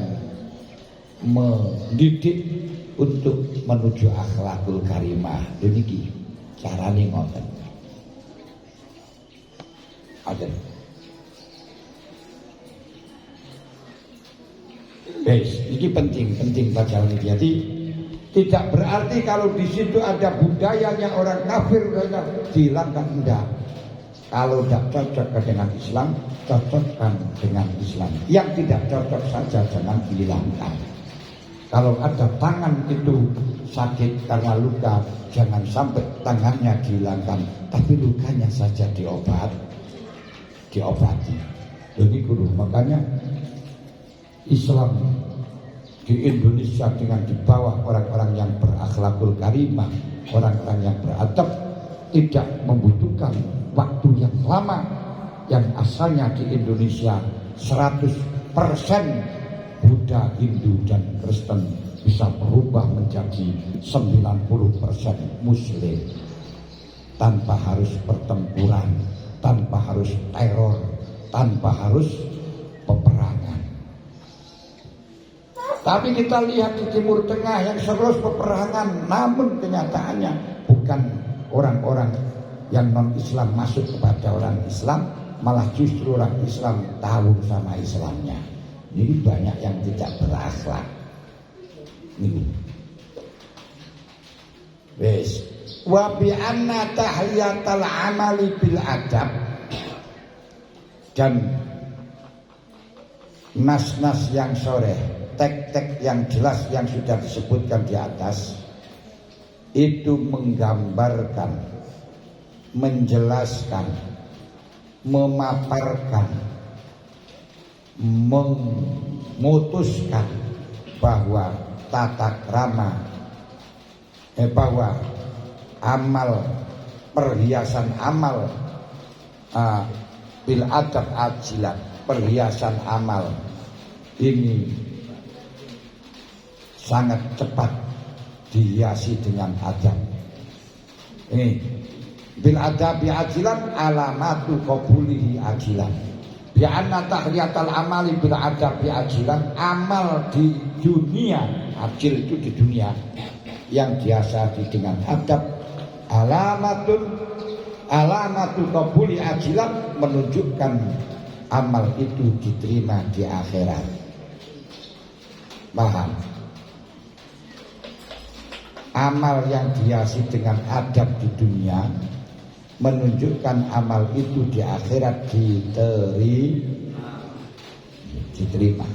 mendidik untuk menuju akhlakul karimah. Demikian carane ngoten. Ada. Guys, ini penting pelajaran ini. Jadi tidak berarti kalau di situ ada budayanya orang kafir dihilangkan, enggak. Kalau tidak cocok dengan Islam, cocokkan dengan Islam. Yang tidak cocok saja jangan dihilangkan. Kalau ada tangan itu sakit karena luka, jangan sampai tangannya dihilangkan, tapi lukanya saja diobati. Jadi guru, makanya Islam di Indonesia dengan di bawah orang-orang yang berakhlakul karimah, orang-orang yang beradab, tidak membutuhkan waktu yang lama. Yang asalnya di Indonesia 100% Buddha, Hindu dan Kristen bisa berubah menjadi 90% Muslim, tanpa harus pertempuran, tanpa harus teror, tanpa harus peperangan. Tapi kita lihat di Timur Tengah yang terus peperangan, namun kenyataannya bukan orang-orang yang non-Islam masuk kepada orang Islam, malah justru orang Islam tahu sama Islamnya. Ini banyak yang tidak berakhlak. Ini. Wes. Wa bi anna tahliyatal amali bil adab, dan nas-nas yang soreh, tek-tek yang jelas yang sudah disebutkan di atas itu menggambarkan, menjelaskan, memaparkan, memutuskan bahwa tata krama bahwa amal, perhiasan amal bil adab ajilat, perhiasan amal ini sangat cepat dihiasi dengan adab. Ini bil adabi ajilan alamatu qabulihi ajilan. Bi anna tahliyatal amali bil adabi ajilan, amal di dunia, ajil itu di dunia yang dihiasi dengan adab, alamatul qabuli ajilan, menunjukkan amal itu diterima di akhirat. Paham? Amal yang dihiasi dengan adab di dunia menunjukkan amal itu di akhirat diterima.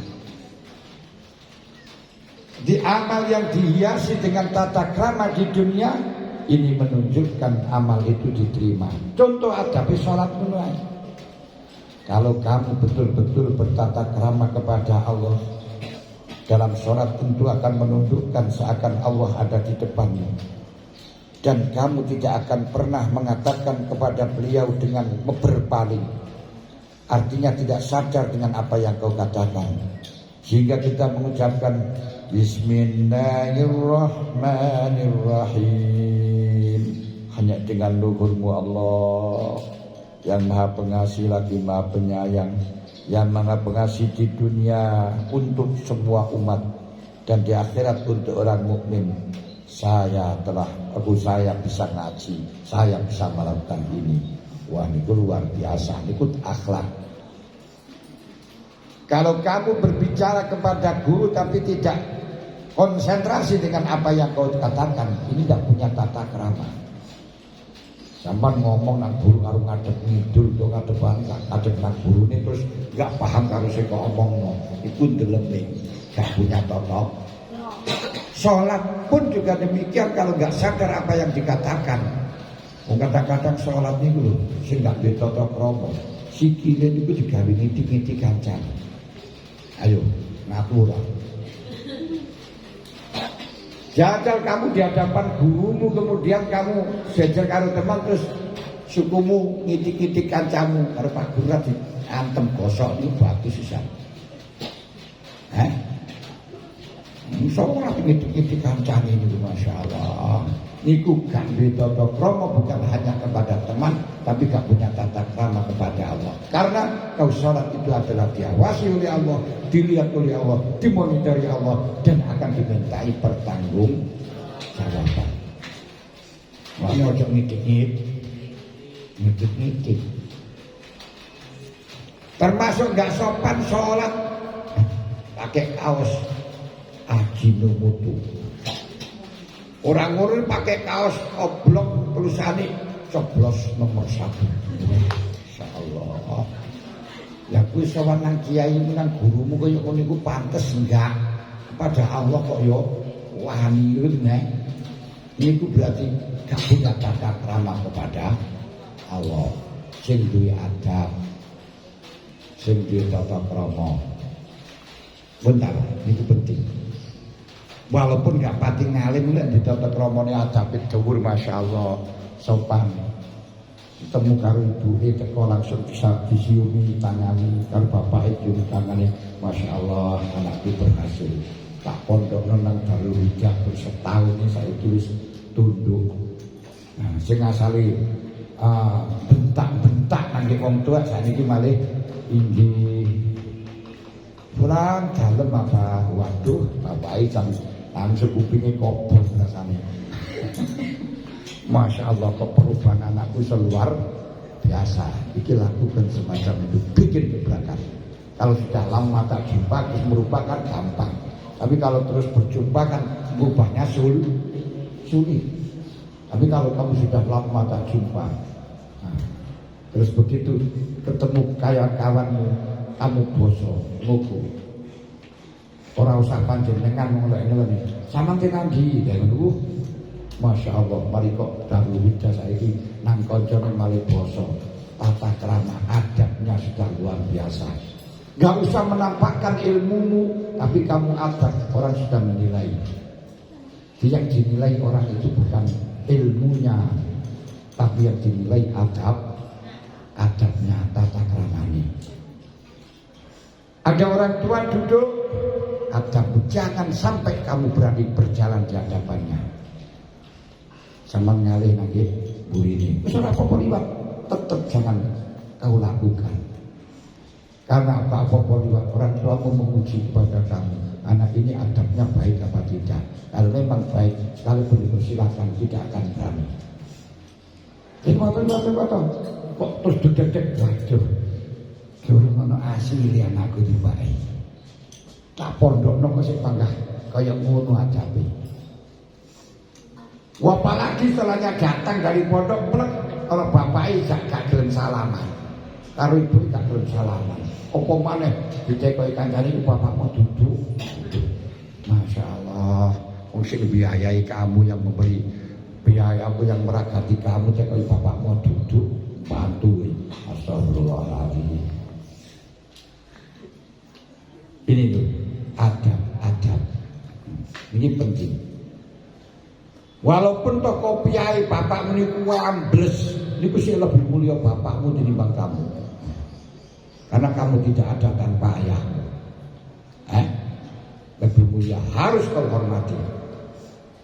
Di amal yang dihiasi dengan tata krama di dunia ini menunjukkan amal itu diterima. Contoh adab sholat mulai. Kalau kamu betul-betul bertata krama kepada Allah dalam sholat, tentu akan menunjukkan seakan Allah ada di depanmu, dan kamu tidak akan pernah mengatakan kepada beliau dengan berpaling, artinya tidak sadar dengan apa yang kau katakan, sehingga kita mengucapkan Bismillahirrahmanirrahim hanya dengan luhurmu Allah yang maha pengasih lagi maha penyayang, yang maha pengasih di dunia untuk semua umat dan di akhirat untuk orang mukmin. Saya bisa ngaji, saya bisa melakukan ini. Wah, ini luar biasa, ini akhlak. Kalau kamu berbicara kepada guru tapi tidak konsentrasi dengan apa yang kau katakan, ini tidak punya tata krama. Sampai ngomong nang guru karo ngadep ngidul to ngadep nang guru ini terus gak paham karo sing kok omongno, iku ndeleme gak punya tata. Sholat pun juga demikian, kalau gak sadar apa yang dikatakan. Kadang-kadang sholat niku lho sing gak duwe tata krama, sikile niku digawe ngitik-ngitik kancan. Ayo ngatur. Jajal kamu di hadapan gurumu, kemudian kamu sejar karo teman, terus sukumu ngitik-ngitik kancamu karo Pak Guru diantem gosok niku bagus sisan. Musola ngitik-ngitik kancane niku masyaallah. Niku gak duwe tata krama, bukan hanya kepada teman, tapi gak punya tata krama kepada Allah. Karena kau sholat itu adalah diawasi oleh Allah, dilihat oleh Allah, dimonitori Allah, dan akan dimintai pertanggungjawaban. Makanya ojo ngitik-ngitik. Termasuk gak sopan sholat pakai kaos Ajinomoto. Orang-orang pakai kaos oblong tulisannya coblos nomor 1. Insyaallah. Ya kuwi sowan nang kiai nang gurumu kaya ngono iku pantes enggak? kepada Allah kok yo wani niku berarti gak punya tata krama kepada Allah. Sing duwe adab, sing duwe tata krama. Bentar, niku penting. Walaupun gak pati ngalim nek di tata kramane adabe dhuwur masyaallah, sopan. Ketemu karo ibuke teko langsung bisa disiumi tangani, karo bapake cium tangane. Masyaallah anakku berhasil. Tak pondokno nang Darul Hijah setahun ini saiki wis tunduk. Nah, sing asale bentak-bentak nang wong tua sakniki malih inggih. Kurang dalem apa? Waduh, bapake jam langsung kupinge kobong rasane. Masya Allah, perubahan anakku seluar biasa. Iki lakukan semacam itu, bikin gebrakan. Kalau sudah lama tak jumpa, terus merupakan gampang. Tapi kalau terus berjumpa kan berubahnya sulit. Tapi kalau kamu sudah lama tak jumpa, nah, terus begitu ketemu kayak kawanmu, kamu boso, nguku. Orang usah panjenengan ngolek-ngolek. Samang kenandi, dan Masya Allah, mari kok Darul Hijah saiki nang koncone malih basa. Tata krama adabnya sudah luar biasa. Gak usah menampakkan ilmumu, tapi kamu adab, orang sudah menilai. Yang dinilai orang itu bukan ilmunya, tapi yang dinilai adabnya, tata kramanya. Ada orang tua duduk, adab, jangan sampai kamu berani berjalan di hadapannya. Sama ngalih nangis burine. Besar apa-apa liwat, tetap jangan kau lakukan. Karena apa-apa liwat orang tua memuji kepada kamu. Anak ini adabnya baik apa tidak? Kalau memang baik, sekalipun dipersilakan tidak akan berani. Foto. Kok terus dedek waduh. Durung ana asli anakku dibae. Tak pondokno kok sik panggah kaya ngono adabe. Apalagi setelahnya datang dari pondok plek, kalau bapaknya gak gelem salaman, karo ibu gak gelem salaman. Apa maneh ditekoki kancane bapak mau duduk. Masya Allah, wong sing biayai kamu, yang memberi biayamu, yang meragati kamu, tekoki bapak mau duduk, bantu. Astagfirullahaladzim. Ini tuh adab. Ini penting. Walaupun toko piai bapakmu niku ambles, niku sih lebih mulia bapakmu tinimbang kamu. Karena kamu tidak ada tanpa ayahmu. Lebih mulia, harus kau hormati.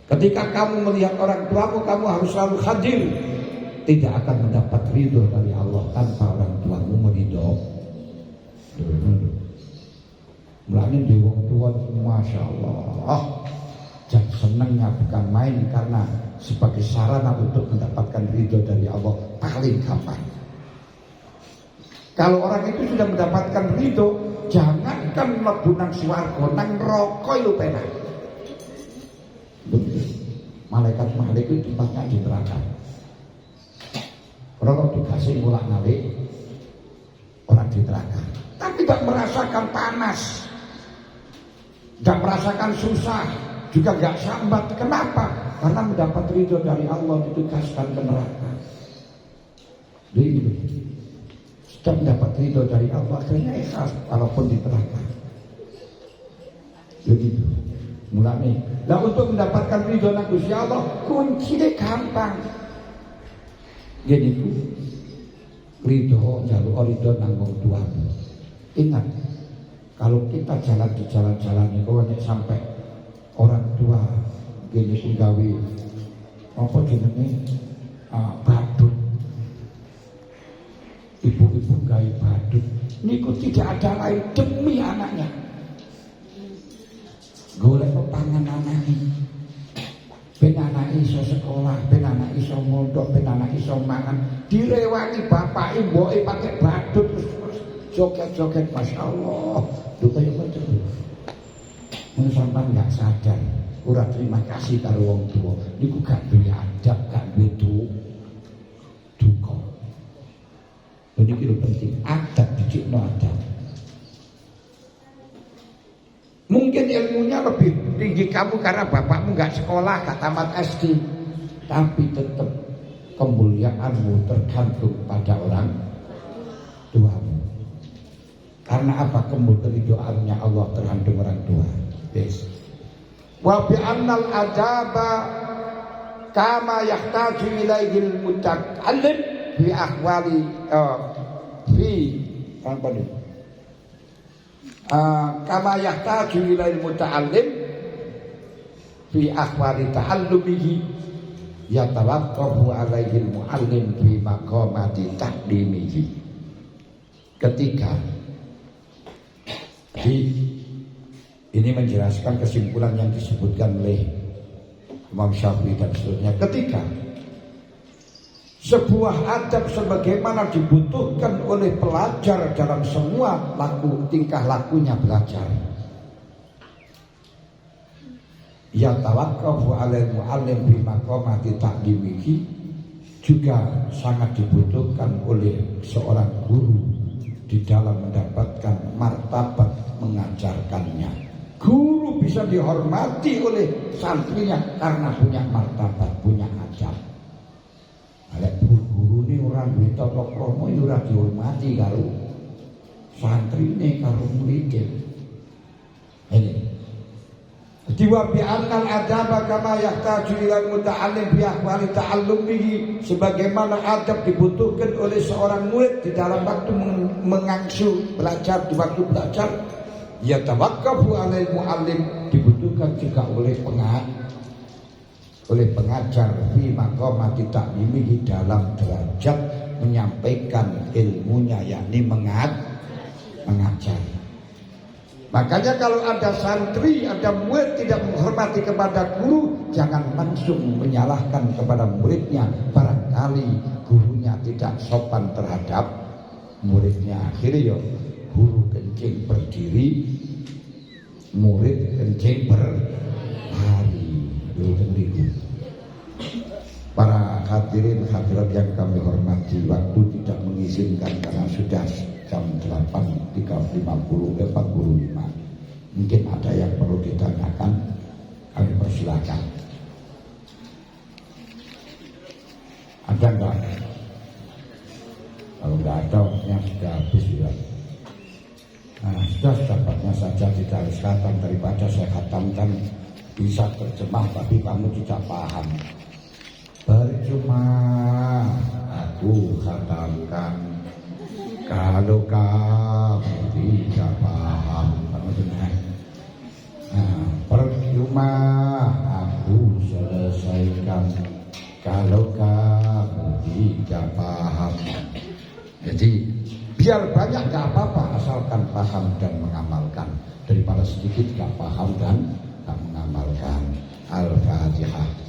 Ketika kamu melihat orang tuamu, kamu harus selalu hadir. Tidak akan mendapat ridho dari Allah tanpa orang tuamu meridho. Mulanya di wong tua, Masya Allah. Dan senangnya bukan main, karena sebagai sarana untuk mendapatkan ridho dari Allah paling gampang. Kalau orang itu sudah mendapatkan ridho, jangankan mlebu nang swarga, nang neraka itu penak. Malaikat-malaikat itu tempatnya di neraka. Orang dikasih mulak ngalik orang di neraka, tapi tak merasakan panas, tak merasakan susah, juga gak sambat. Kenapa? Karena mendapat ridho dari Allah, ditugaskan ke neraka. Jadi sudah mendapat ridho dari Allah, akhirnya ikhlas walaupun di neraka. Begitu. Mulane. Nah, untuk mendapatkan ridho nang Gusti Allah, kuncinya gampang. Jadi itu ridho, jaluk ridho nang wong tuamu. Ingat, kalau kita jalan di jalan-jalan ini, kalau sampai orang tua gini gawe apa jenenge badut, ibu-ibu gawe badut, niku tidak ada lain demi anaknya. Golek pangan anake, ben anak iso sekolah, ben anak iso mondok, ben anak iso mangan. Direwangi bapake mboke pakai badut terus joget-joget, Masya Allah. Lho kaya macam itu. Sampai nggak sadar, kurang terima kasih karo wong tua. Niku gak duwe adab, gak duwe duka. Ini kira penting, adab dicipno adab. Mungkin ilmunya lebih tinggi kamu karena bapakmu nggak sekolah, nggak tamat SD, tapi tetap kemuliaanmu tergantung pada orang tuamu. Karena apa? Kemuliaannya Allah tergantung orang tua. Yes. Wa bi annal adaba kama yahtaju ilaihil mutakallim fi ahwali fi apa nih? Kama yahtaju ilaihil muta'allim fi ahwali ta'allumihi yatawaqqafu alaihil mu'allim fi maqamati taqdimihi. Ketiga, ini menjelaskan kesimpulan yang disebutkan oleh Imam Syafi'i dan seterusnya. Ketiga, sebuah adab sebagaimana dibutuhkan oleh pelajar dalam semua tingkah lakunya belajar. Ya tawaqqafu 'alal mu'allim bi maqamati taqdimihi, juga sangat dibutuhkan oleh seorang guru di dalam mendapatkan martabat mengajarkannya. Guru bisa dihormati oleh santrinya karena punya martabat, punya adab. Alek guru ini orang duwe tata krama ora dihormati karo santrine karo muridé. Ini Diwa bi'annal adaba kama yahtaju ilal muta'allim bi ahwali ta'allumihi, sebagaimana adab dibutuhkan oleh seorang murid di dalam waktu mengangsu belajar, di waktu belajar. Ya tawaqqafu 'alal mu'allim, dibutuhkan juga oleh pengajar fi maqamati ta'limihi, dalam derajat menyampaikan ilmunya, yakni mengajar. Makanya kalau ada santri, ada murid tidak menghormati kepada guru, jangan langsung menyalahkan kepada muridnya. Barangkali gurunya tidak sopan terhadap muridnya. Akhirnya guru kencing berdiri, murid kencing berlari. Para hadirin hadirat yang kami hormati, waktu tidak mengizinkan karena sudah jam 8.45. Mungkin ada yang perlu ditanyakan, kami persilakan. Ada enggak? Kalau enggak ada, waktunya sudah habis ya. Nah, sudah dapatnya saja dituliskan, daripada saya khatamkan bisa terjemah tapi kamu tidak paham. Percuma aku khatamkan kalau kamu tidak paham. Nah, percuma aku selesaikan kalau kamu tidak paham. Jadi biar banyak gak apa-apa, asalkan paham dan mengamalkan, daripada sedikit gak paham dan gak mengamalkan. Al-Fatihah.